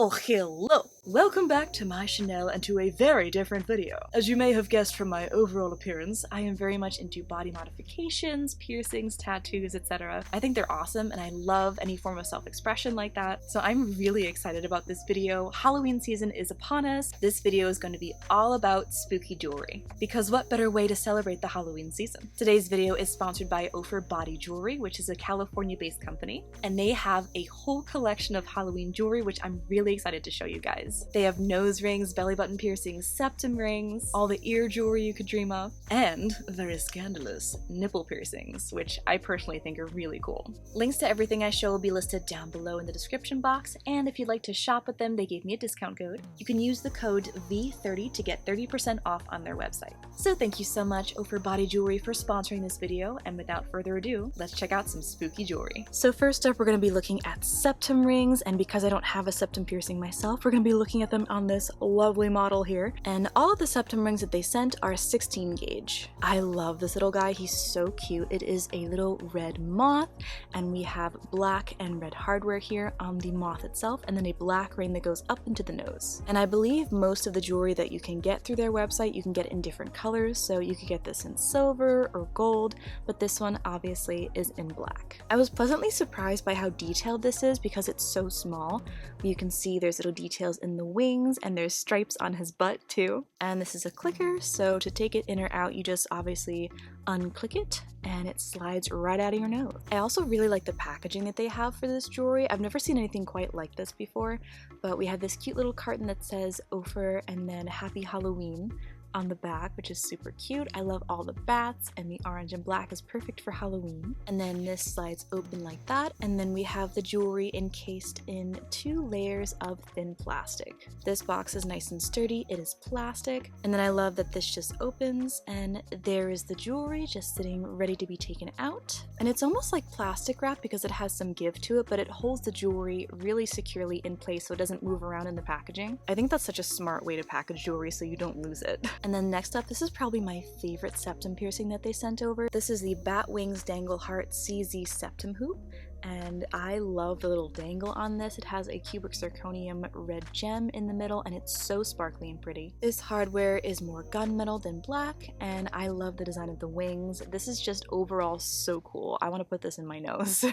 Oh, hello! Welcome back to my Chanel and to a very different video. As you may have guessed from my overall appearance, I am very much into body modifications, piercings, tattoos, etc. I think they're awesome and I love any form of self-expression like that, so I'm really excited about this video. Halloween season is upon us. This video is going to be all about spooky jewelry. Because what better way to celebrate the Halloween season? Today's video is sponsored by Oufer Body Jewelry, which is a California-based company, and they have a whole collection of Halloween jewelry which I'm really excited to show you guys. They have nose rings, belly button piercings, septum rings, all the ear jewelry you could dream of, and very scandalous nipple piercings, which I personally think are really cool. Links to everything I show will be listed down below in the description box, and if you'd like to shop with them, they gave me a discount code. You can use the code V30 to get 30% off on their website. So thank you so much, Oufer Body Jewelry, for sponsoring this video, and without further ado, let's check out some spooky jewelry. So first up, we're going to be looking at septum rings, and because I don't have a septum piercing myself, we're going to be looking at them on this lovely model here. And all of the septum rings that they sent are 16 gauge. I love this little guy. He's so cute. It is a little red moth, and we have black and red hardware here on the moth itself, and then a black ring that goes up into the nose. And I believe most of the jewelry that you can get through their website, you can get in different colors, so you could get this in silver or gold, but this one obviously is in black. I was pleasantly surprised by how detailed this is because it's so small. You can see there's little details in the wings, and there's stripes on his butt too. And this is a clicker, so to take it in or out, you just obviously unclick it and it slides right out of your nose. I also really like the packaging that they have for this jewelry. I've never seen anything quite like this before, but we have this cute little carton that says Oufer and then Happy Halloween on the back, which is super cute. I love all the bats, and the orange and black is perfect for Halloween. And then this slides open like that, and then we have the jewelry encased in 2 layers of thin plastic. This box is nice and sturdy, it is plastic, and then I love that this just opens and there is the jewelry just sitting ready to be taken out. And it's almost like plastic wrap because it has some give to it, but it holds the jewelry really securely in place so it doesn't move around in the packaging. I think that's such a smart way to package jewelry so you don't lose it. And then next up, this is probably my favorite septum piercing that they sent over. This is the Bat Wings Dangle Heart CZ Septum Hoop, and I love the little dangle on this. It has a cubic zirconium red gem in the middle, and it's so sparkly and pretty. This hardware is more gunmetal than black, and I love the design of the wings. This is just overall so cool. I want to put this in my nose.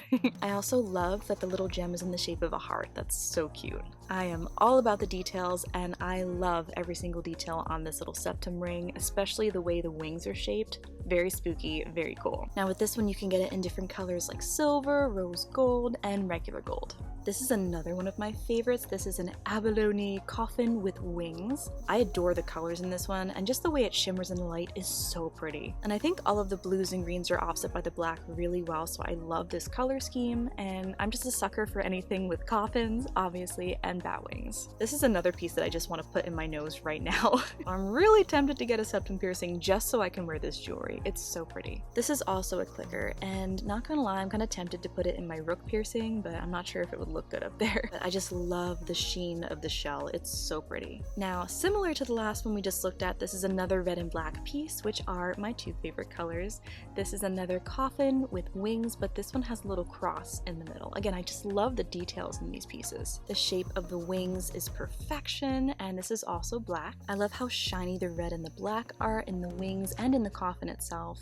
I also love that the little gem is in the shape of a heart. That's so cute. I am all about the details, and I love every single detail on this little septum ring, especially the way the wings are shaped. Very spooky, very cool. Now with this one, you can get it in different colors like silver, rose gold, and regular gold. This is another one of my favorites. This is an abalone coffin with wings. I adore the colors in this one, and just the way it shimmers in the light is so pretty. And I think all of the blues and greens are offset by the black really well, so I love this color scheme, and I'm just a sucker for anything with coffins, obviously, and bat wings. This is another piece that I just want to put in my nose right now. I'm really tempted to get a septum piercing just so I can wear this jewelry. It's so pretty. This is also a clicker, and not gonna lie, I'm kind of tempted to put it in my rook piercing, but I'm not sure if it would look good up there. But I just love the sheen of the shell. It's so pretty. Now, similar to the last one we just looked at, this is another red and black piece, which are my 2 favorite colors. This is another coffin with wings, but this one has a little cross in the middle. Again, I just love the details in these pieces. The shape of the wings is perfection, and this is also black. I love how shiny the red and the black are in the wings and in the coffin itself.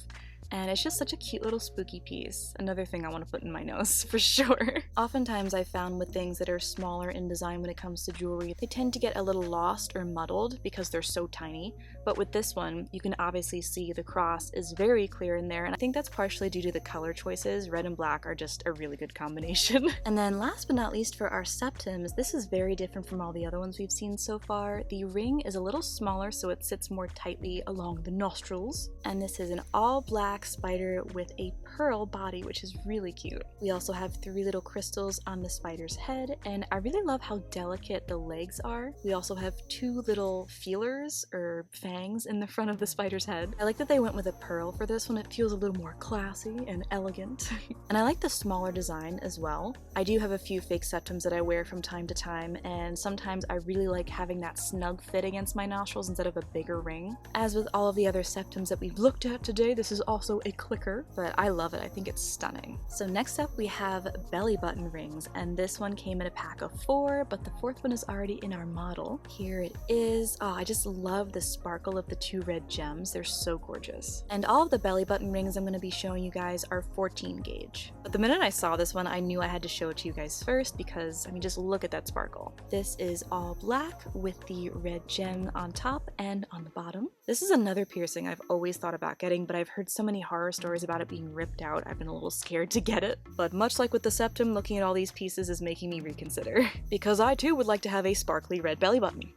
And it's just such a cute little spooky piece. Another thing I want to put in my nose, for sure. Oftentimes I've found with things that are smaller in design when it comes to jewelry, they tend to get a little lost or muddled because they're so tiny. But with this one, you can obviously see the cross is very clear in there, and I think that's partially due to the color choices. Red and black are just a really good combination. And then last but not least, for our septums, this is very different from all the other ones we've seen so far. The ring is a little smaller, so it sits more tightly along the nostrils. And this is an all black spider with a pearl body, which is really cute. We also have 3 little crystals on the spider's head, and I really love how delicate the legs are. We also have 2 little feelers or fangs in the front of the spider's head. I like that they went with a pearl for this one. It feels a little more classy and elegant. And I like the smaller design as well. I do have a few fake septums that I wear from time to time, and sometimes I really like having that snug fit against my nostrils instead of a bigger ring. As with all of the other septums that we've looked at today, this is also also a clicker, but I love it. I think it's stunning. So next up we have belly button rings, and this one came in a pack of 4, but the 4th one is already in our model. Here it is. Oh, I just love the sparkle of the 2 red gems. They're so gorgeous. And all of the belly button rings I'm going to be showing you guys are 14 gauge. But the minute I saw this one, I knew I had to show it to you guys first because, I mean, just look at that sparkle. This is all black with the red gem on top and on the bottom. This is another piercing I've always thought about getting, but I've heard so many horror stories about it being ripped out, I've been a little scared to get it. But much like with the septum, looking at all these pieces is making me reconsider. Because I too would like to have a sparkly red belly button.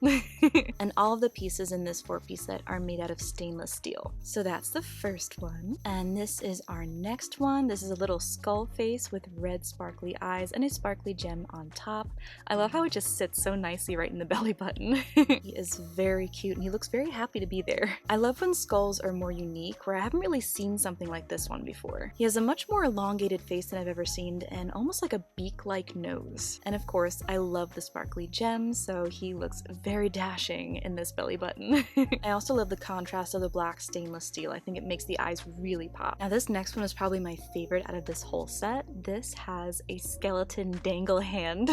And all of the pieces in this 4-piece set are made out of stainless steel. So that's the first one. And this is our next one. This is a little skull face with red sparkly eyes and a sparkly gem on top. I love how it just sits so nicely right in the belly button. He is very cute and he looks very happy to be there. I love when skulls are more unique, where I haven't really seen something like this one before. He has a much more elongated face than I've ever seen and almost like a beak-like nose. And of course, I love the sparkly gems, so he looks very dashing in this belly button. I also love the contrast of the black stainless steel. I think it makes the eyes really pop. Now this next one is probably my favorite out of this whole set. This has a skeleton dangle hand.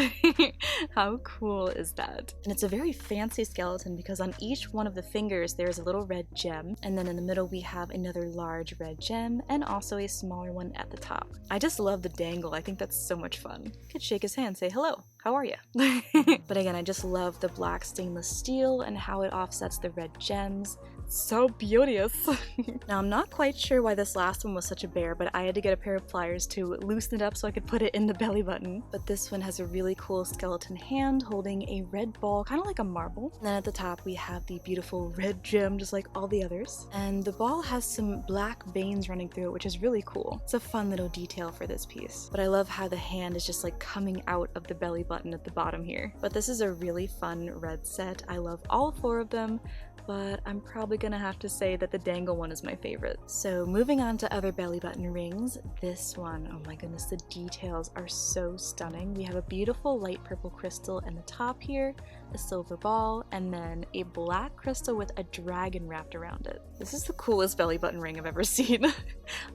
How cool is that? And it's a very fancy skeleton because on each one of the fingers there's a little red gem, and then in the middle we have another large red gem and also a smaller one at the top. I just love the dangle. I think that's so much fun. You could shake his hand, say hello. How are you? But again, I just love the black stainless steel and how it offsets the red gems. So beauteous. Now I'm not quite sure why this last one was such a bear, but I had to get a pair of pliers to loosen it up so I could put it in the belly button. But this one has a really cool skeleton hand holding a red ball, kind of like a marble. And then at the top we have the beautiful red gem, just like all the others. And the ball has some black veins running through it, which is really cool. It's a fun little detail for this piece. But I love how the hand is just like coming out of the belly button at the bottom here. But this is a really fun red set. I love all 4 of them, but I'm probably gonna have to say that the dangle one is my favorite. So moving on to other belly button rings, this one, oh my goodness, the details are so stunning. We have a beautiful light purple crystal in the top here, a silver ball, and then a black crystal with a dragon wrapped around it. This is the coolest belly button ring I've ever seen.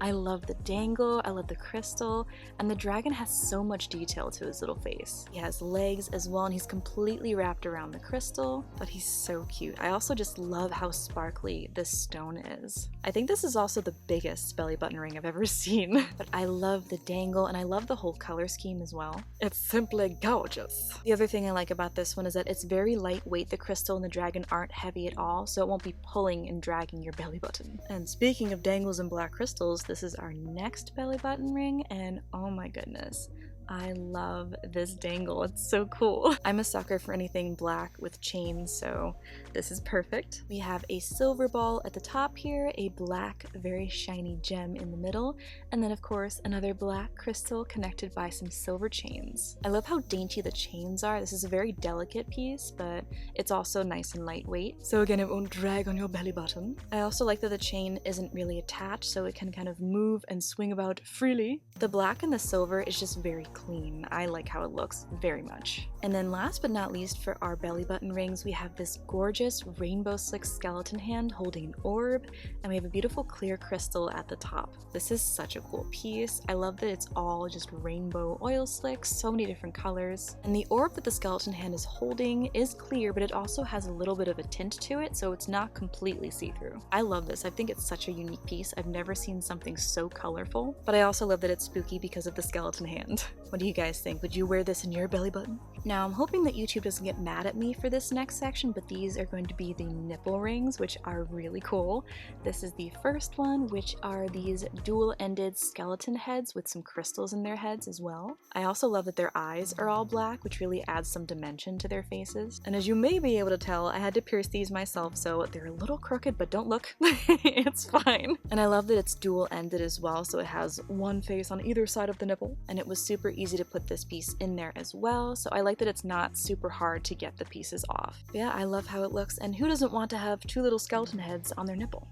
I love the dangle, I love the crystal, and the dragon has so much detail to his little face. He has legs as well, and he's completely wrapped around the crystal, but he's so cute. I also just love how sparkly this stone is. I think this is also the biggest belly button ring I've ever seen, but I love the dangle and I love the whole color scheme as well. It's simply gorgeous. The other thing I like about this one is that it's very lightweight. The crystal and the dragon aren't heavy at all, so it won't be pulling and dragging your belly button. And speaking of dangles and black crystals, this is our next belly button ring, and oh my goodness, I love this dangle. It's so cool. I'm a sucker for anything black with chains, so this is perfect. We have a silver ball at the top here, a black, very shiny gem in the middle, and then of course another black crystal connected by some silver chains. I love how dainty the chains are. This is a very delicate piece, but it's also nice and lightweight, so again, it won't drag on your belly button. I also like that the chain isn't really attached, so it can kind of move and swing about freely. The black and the silver is just very clean. I like how it looks very much. And then last but not least, for our belly button rings, we have this gorgeous rainbow slick skeleton hand holding an orb, and we have a beautiful clear crystal at the top. This is such a cool piece. I love that it's all just rainbow oil slicks, so many different colors. And the orb that the skeleton hand is holding is clear, but it also has a little bit of a tint to it, so it's not completely see-through. I love this. I think it's such a unique piece. I've never seen something so colorful, but I also love that it's spooky because of the skeleton hand. What do you guys think? Would you wear this in your belly button? Now, I'm hoping that YouTube doesn't get mad at me for this next section, but these are going to be the nipple rings, which are really cool. This is the first one, which are these dual-ended skeleton heads with some crystals in their heads as well. I also love that their eyes are all black, which really adds some dimension to their faces. And as you may be able to tell, I had to pierce these myself, so they're a little crooked, but don't look. It's fine. And I love that it's dual-ended as well, so it has one face on either side of the nipple. And it was super super easy to put this piece in there as well, so I like that it's not super hard to get the pieces off. But yeah, I love how it looks, and who doesn't want to have two little skeleton heads on their nipple?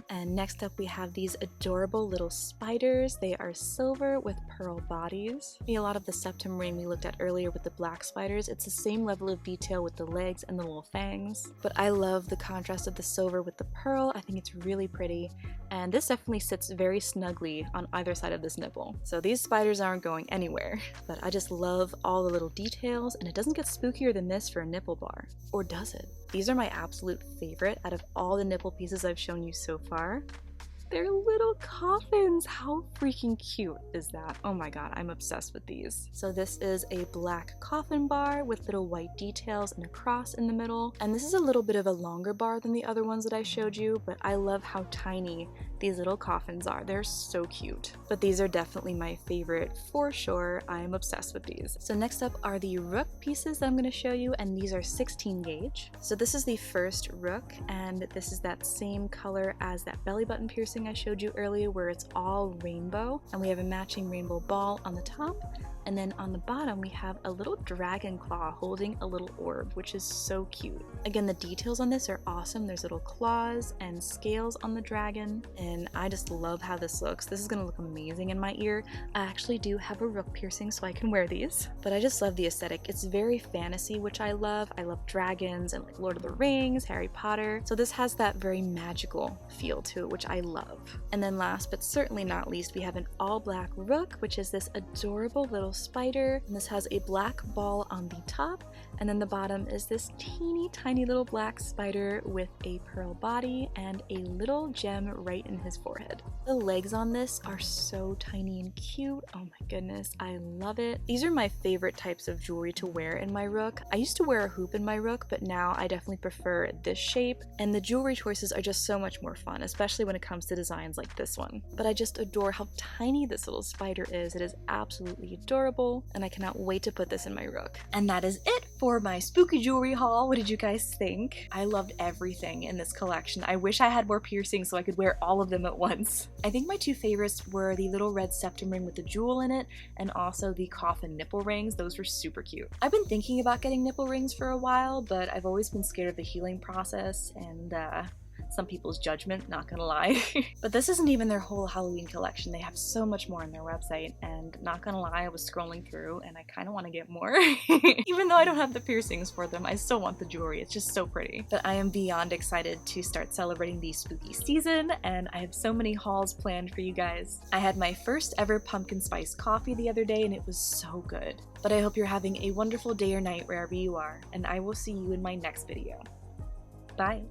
And next up we have these adorable little spiders. They are silver with pearl bodies. A lot of the septum ring we looked at earlier with the black spiders, it's the same level of detail with the legs and the little fangs. But I love the contrast of the silver with the pearl. I think it's really pretty, and this definitely sits very snugly on either side of this nipple. So these spiders aren't going anywhere. But I just love all the little details, and it doesn't get spookier than this for a nipple bar. Or does it? These are my absolute favorite out of all the nipple pieces I've shown you so far. They're little coffins! How freaking cute is that? Oh my god, I'm obsessed with these. So this is a black coffin bar with little white details and a cross in the middle. And this is a little bit of a longer bar than the other ones that I showed you, but I love how tiny these little coffins are. They're so cute. But these are definitely my favorite for sure. I'm obsessed with these. So next up are the rook pieces that I'm going to show you, and these are 16 gauge. So this is the first rook, and this is that same color as that belly button piercing I showed you earlier, where it's all rainbow, and we have a matching rainbow ball on the top. And then on the bottom we have a little dragon claw holding a little orb, which is so cute. Again, the details on this are awesome. There's little claws and scales on the dragon, and I just love how this looks. This is gonna look amazing in my ear. I actually do have a rook piercing, so I can wear these. But I just love the aesthetic. It's very fantasy, which I love. I love dragons and like Lord of the Rings, Harry Potter. So this has that very magical feel to it, which I love. And then last but certainly not least, we have an all black rook, which is this adorable little spider, and this has a black ball on the top, and then the bottom is this teeny tiny little black spider with a pearl body and a little gem right in his forehead. The legs on this are so tiny and cute. Oh my goodness, I love it. These are my favorite types of jewelry to wear in my rook. I used to wear a hoop in my rook, but now I definitely prefer this shape, and the jewelry choices are just so much more fun, especially when it comes to designs like this one. But I just adore how tiny this little spider is. It is absolutely adorable, and I cannot wait to put this in my rook. And that is it for my spooky jewelry haul. What did you guys think? I loved everything in this collection. I wish I had more piercings so I could wear all of them at once. I think my two favorites were the little red septum ring with the jewel in it, and also the coffin nipple rings. Those were super cute. I've been thinking about getting nipple rings for a while, but I've always been scared of the healing process and some people's judgment, not gonna lie. But this isn't even their whole Halloween collection. They have so much more on their website, and not gonna lie, I was scrolling through and I kind of want to get more. Even though I don't have the piercings for them, I still want the jewelry. It's just so pretty. But I am beyond excited to start celebrating the spooky season, and I have so many hauls planned for you guys. I had my first ever pumpkin spice coffee the other day, and it was so good. But I hope you're having a wonderful day or night wherever you are, and I will see you in my next video. Bye!